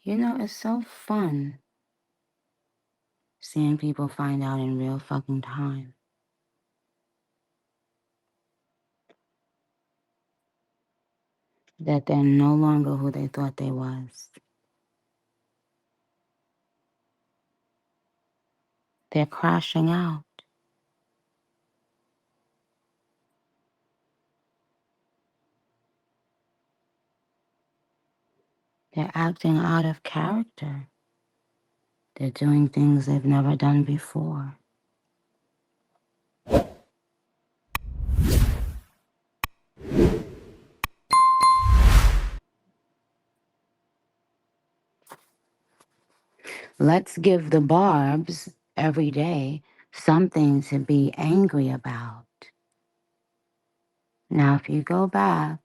It's so fun seeing people find out in real fucking time that they're no longer who they thought they was. They're crashing out. They're acting out of character. They're doing things they've never done before. Let's give the Barbs every day something to be angry about. Now, if you go back,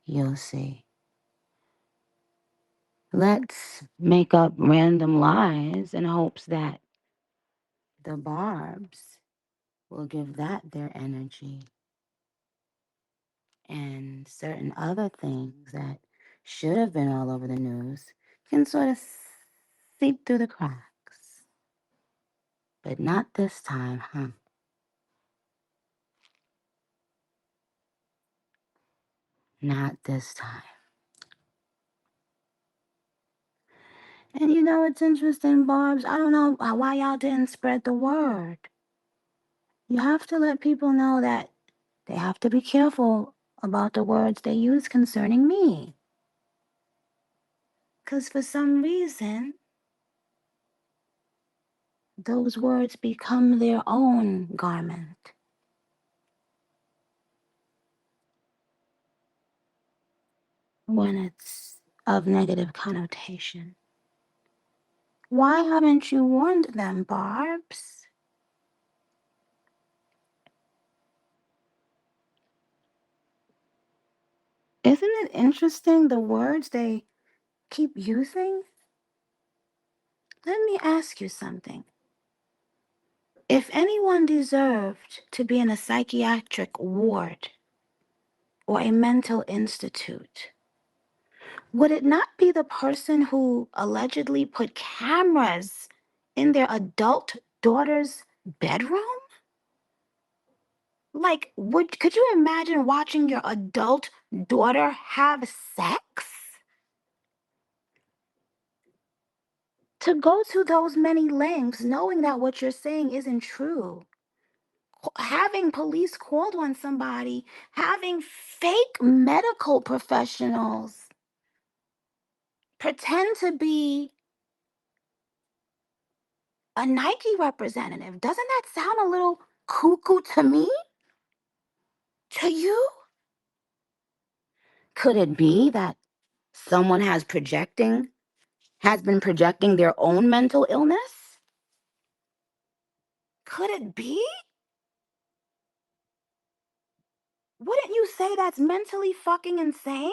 you'll see. Let's make up random lies in hopes that the Barbs will give that their energy, and certain other things that should have been all over the news can sort of seep through the cracks. But not this time, huh? Not this time. And it's interesting, Barbs. I don't know why y'all didn't spread the word. You have to let people know that they have to be careful about the words they use concerning me. Because for some reason, those words become their own garment. When it's of negative connotation. Why haven't you warned them, Barbs? Isn't it interesting the words they keep using? Let me ask you something. If anyone deserved to be in a psychiatric ward or a mental institute, would it not be the person who allegedly put cameras in their adult daughter's bedroom? Like, could you imagine watching your adult daughter have sex? To go to those many lengths, knowing that what you're saying isn't true, having police called on somebody, having fake medical professionals pretend to be a Nike representative. Doesn't that sound a little cuckoo to me? To you? Could it be that someone has been projecting their own mental illness? Could it be? Wouldn't you say that's mentally fucking insane?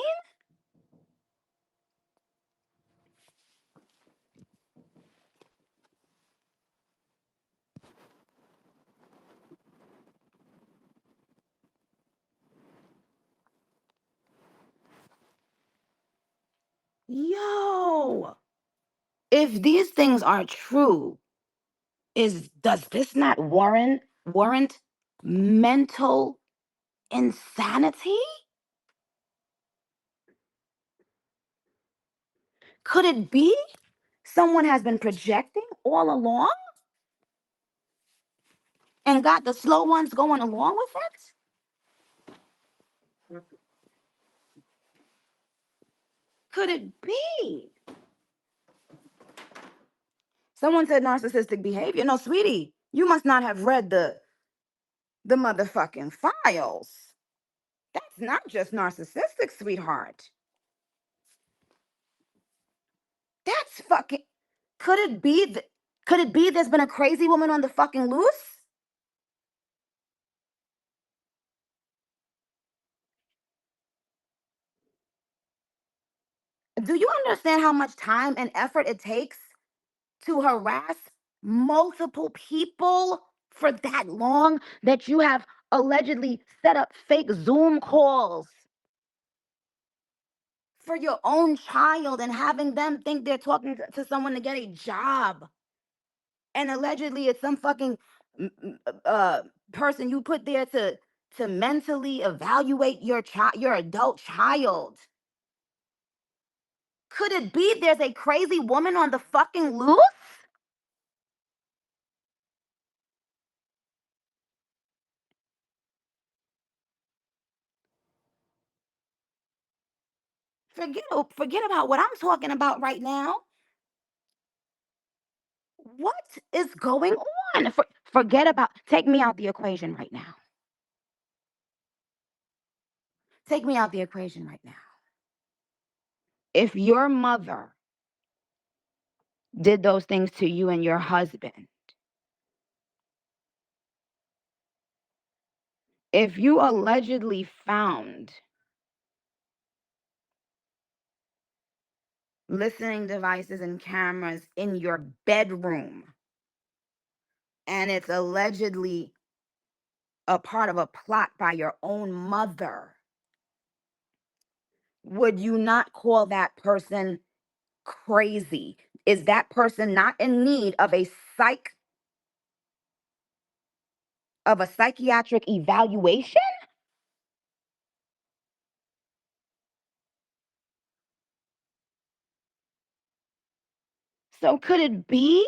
Yo, if these things are true, does this not warrant mental insanity? Could it be someone has been projecting all along and got the slow ones going along with it? Could it be? Someone said narcissistic behavior. No, sweetie, you must not have read the motherfucking files. That's not just narcissistic, sweetheart. That's fucking. Could it be? Could it be there's been a crazy woman on the fucking loose? Do you understand how much time and effort it takes to harass multiple people for that long that you have allegedly set up fake Zoom calls for your own child and having them think they're talking to someone to get a job. And allegedly it's some fucking person you put there to mentally evaluate your adult child. Could it be there's a crazy woman on the fucking loose? Forget about what I'm talking about right now. What is going on? Forget about, take me out the equation right now. Take me out the equation right now. If your mother did those things to you and your husband, if you allegedly found listening devices and cameras in your bedroom and it's allegedly a part of a plot by your own mother, would you not call that person crazy? Is that person not in need of a psychiatric evaluation? So could it be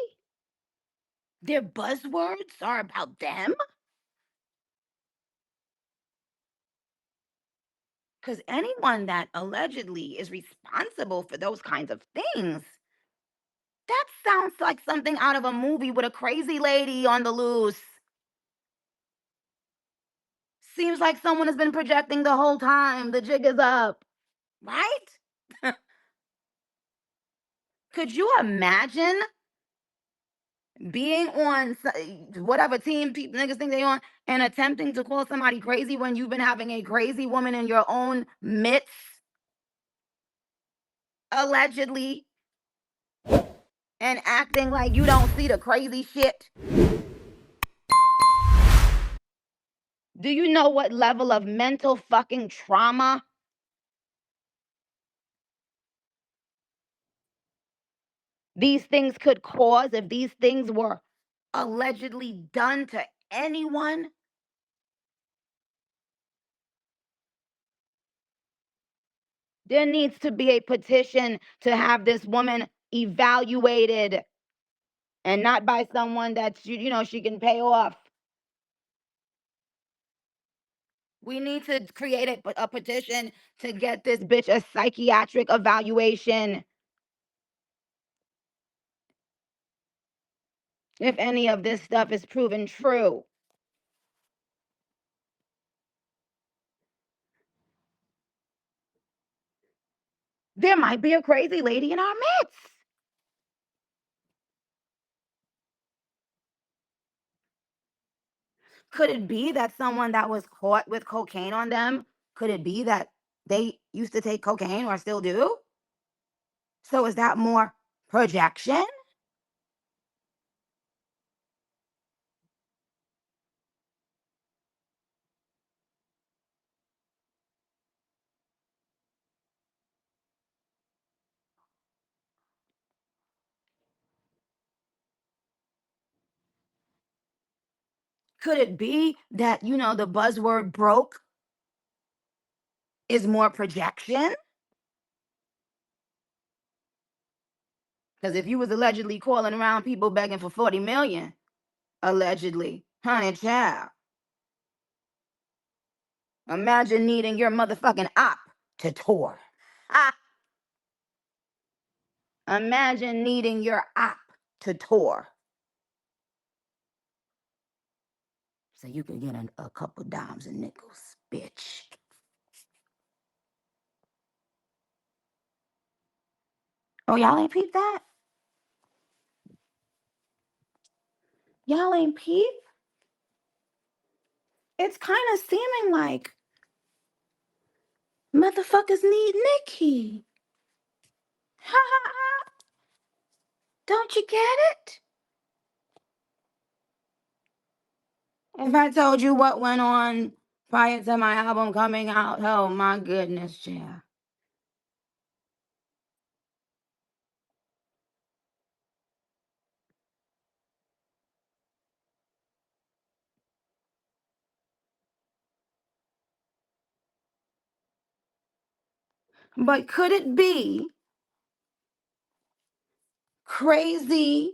their buzzwords are about them? Because anyone that allegedly is responsible for those kinds of things, that sounds like something out of a movie with a crazy lady on the loose. Seems like someone has been projecting the whole time. The jig is up, right? Could you imagine being on whatever team people niggas think they on and attempting to call somebody crazy when you've been having a crazy woman in your own midst, allegedly, and acting like you don't see the crazy shit? Do you know what level of mental fucking trauma these things could cause if these things were allegedly done to anyone? There needs to be a petition to have this woman evaluated and not by someone that she can pay off. We need to create a petition to get this bitch a psychiatric evaluation. If any of this stuff is proven true. There might be a crazy lady in our midst. Could it be that someone that was caught with cocaine on them, could it be that they used to take cocaine or still do? So is that more projection? Could it be that, the buzzword broke is more projection? Because if you was allegedly calling around people begging for 40 million, allegedly, honey child, imagine needing your motherfucking op to tour. Ah, imagine needing your op to tour. So you could get a couple dimes and nickels, bitch. Oh, y'all ain't peep that? Y'all ain't peep? It's kind of seeming like motherfuckers need Nicki. Ha ha ha. Don't you get it? If I told you what went on prior to my album coming out, oh my goodness, yeah. But could it be crazy,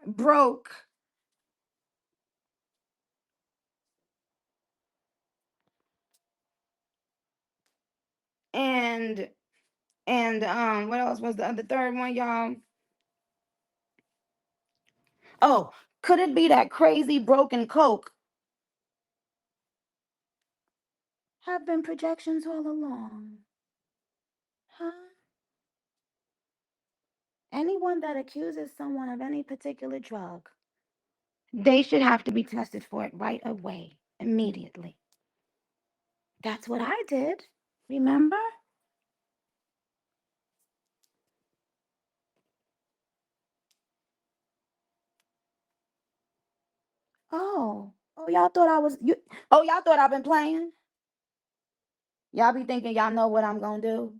broke, and what else was the third one, y'all? Oh, could it be that crazy broken coke have been projections all along? Huh? Anyone that accuses someone of any particular drug, they should have to be tested for it right away, immediately. That's what I did. Remember? Oh, y'all thought I was you. Oh, y'all thought I've been playing. Y'all be thinking y'all know what I'm gonna do.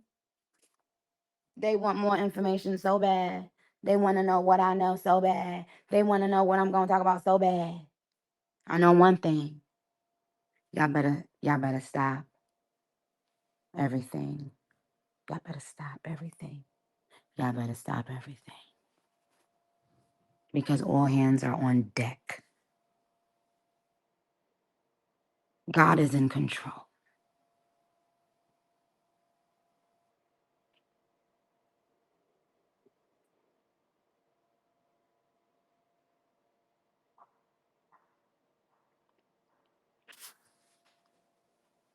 They want more information so bad. They want to know what I know so bad. They want to know what I'm gonna talk about so bad. I know one thing. Y'all better stop everything. Y'all better stop everything. Y'all better stop everything. Because all hands are on deck. God is in control.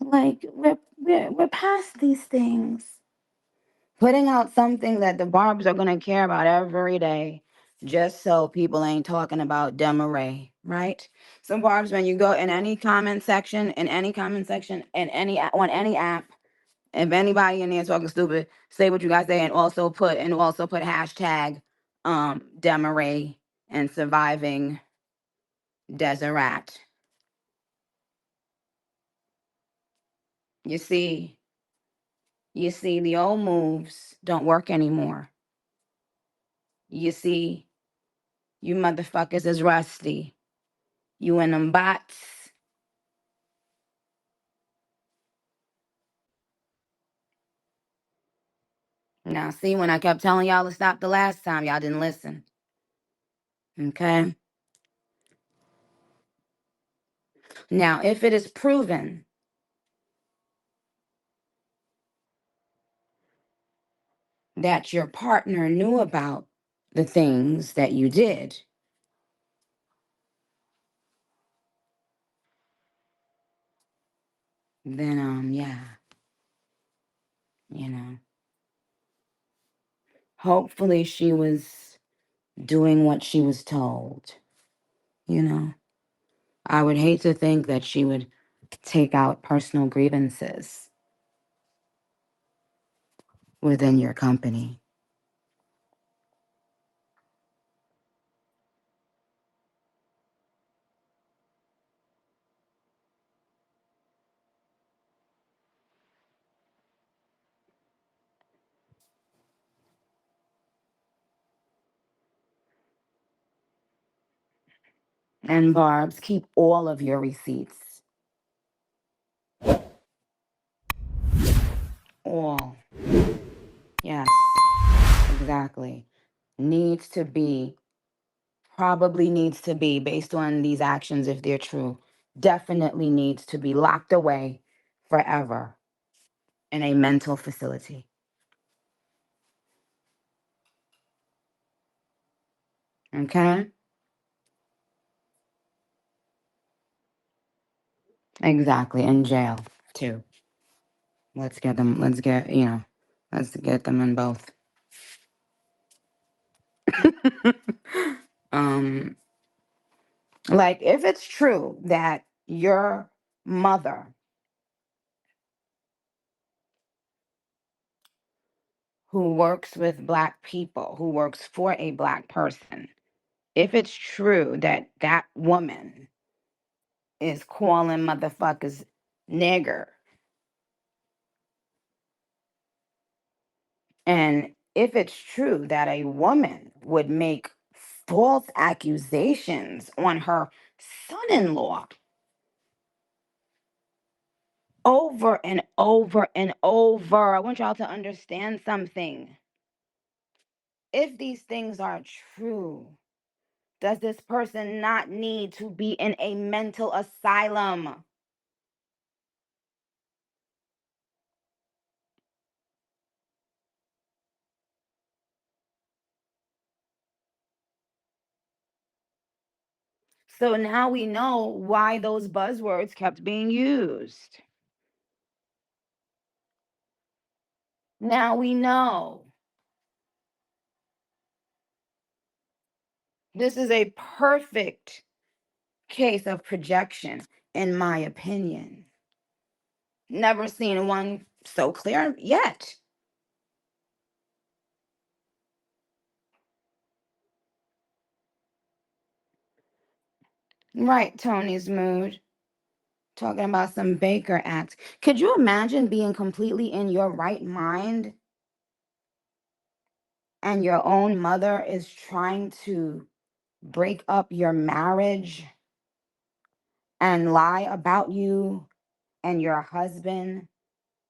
Like we're past these things. Putting out something that the barbs are gonna care about every day, just so people ain't talking about Demaray, right? So barbs, when you go in any comment section, on any app, if anybody in there talking stupid, say what you guys say, and also put hashtag Demaray and surviving Deseret. You see, the old moves don't work anymore. You see, you motherfuckers is rusty. You and them bots. Now, see, when I kept telling y'all to stop the last time, y'all didn't listen. Okay? Now, if it is proven that your partner knew about the things that you did, then, yeah, you know, hopefully she was doing what she was told, you know. I would hate to think that she would take out personal grievances within your company. And Barb's, keep all of your receipts. All. Yes, exactly. Needs to be, probably needs to be, based on these actions, if they're true, definitely needs to be locked away forever in a mental facility. Okay? Exactly. In jail, too. Let's get them in both. um, like, if it's true that your mother, who works with Black people, who works for a Black person, if it's true that that woman is calling motherfuckers nigger, and if it's true that a woman would make false accusations on her son-in-law, over and over and over. I want y'all to understand something. If these things are true, does this person not need to be in a mental asylum? So now we know why those buzzwords kept being used. Now we know. This is a perfect case of projection, in my opinion. Never seen one so clear yet. Right, Tony's mood. Talking about some Baker Act. Could you imagine being completely in your right mind and your own mother is trying to break up your marriage and lie about you and your husband?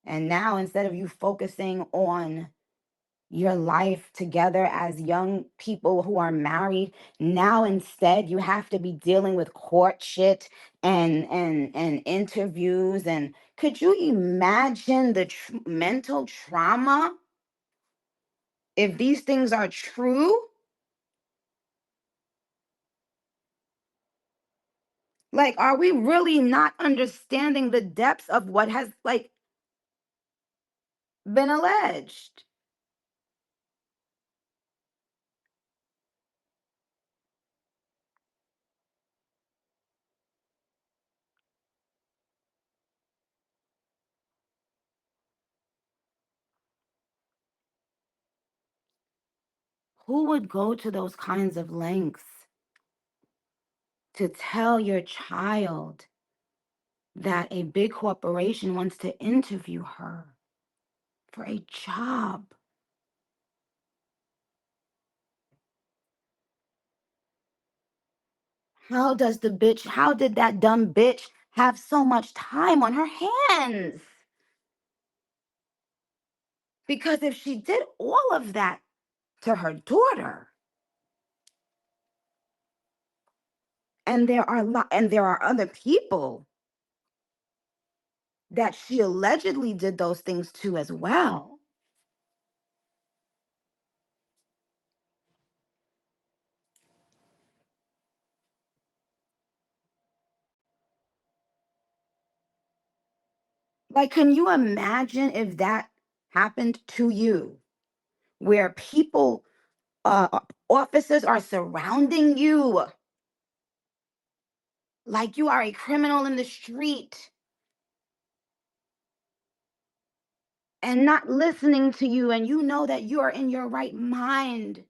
And now, instead of you focusing on your life together as young people who are married, now instead you have to be dealing with court shit and interviews. And could you imagine the mental trauma if these things are true? Like, are we really not understanding the depths of what has like been alleged? Who would go to those kinds of lengths to tell your child that a big corporation wants to interview her for a job? How did that dumb bitch have so much time on her hands? Because if she did all of that to her daughter, and there are other people that she allegedly did those things to as well. Like, can you imagine if that happened to you, where people, officers are surrounding you like you are a criminal in the street and not listening to you, and you know that you are in your right mind?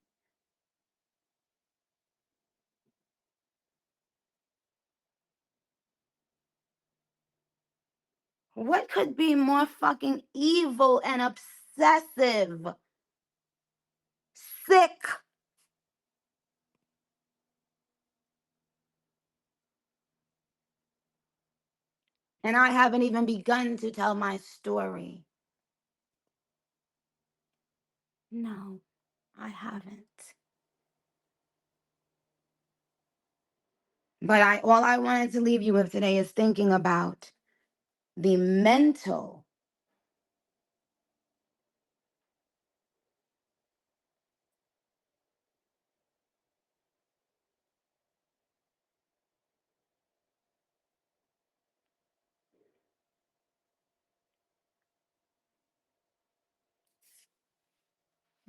What could be more fucking evil and obsessive? Sick. And I haven't even begun to tell my story. No, I haven't. But all I wanted to leave you with today is thinking about the mental.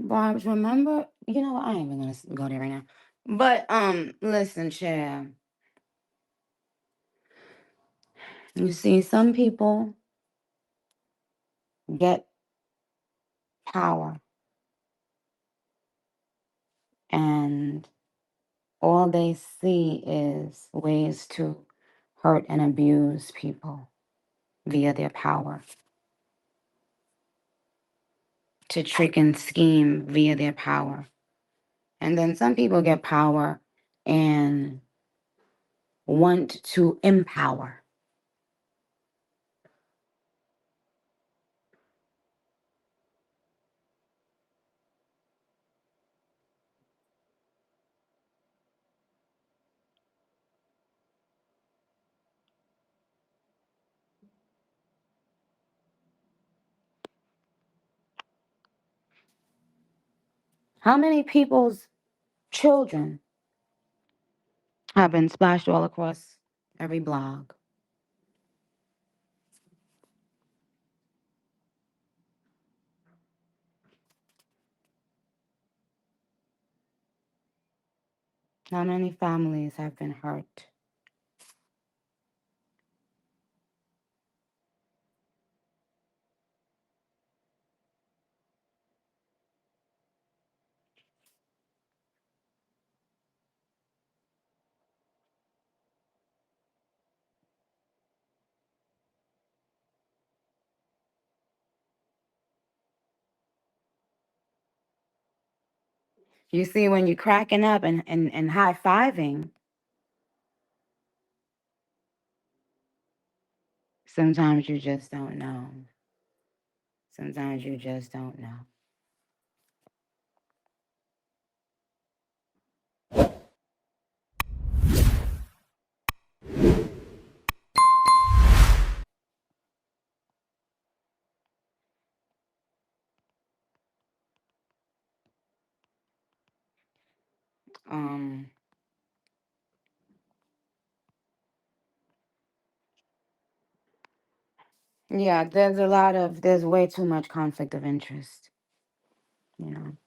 Barbs, remember, you know what? I ain't even gonna go there right now. But listen, Chad. You see, some people get power and all they see is ways to hurt and abuse people via their power, to trick and scheme via their power. And then some people get power and want to empower. How many people's children have been splashed all across every blog? How many families have been hurt? You see, when you're cracking up and high-fiving, sometimes you just don't know. Sometimes you just don't know. Um, yeah, there's way too much conflict of interest, you know.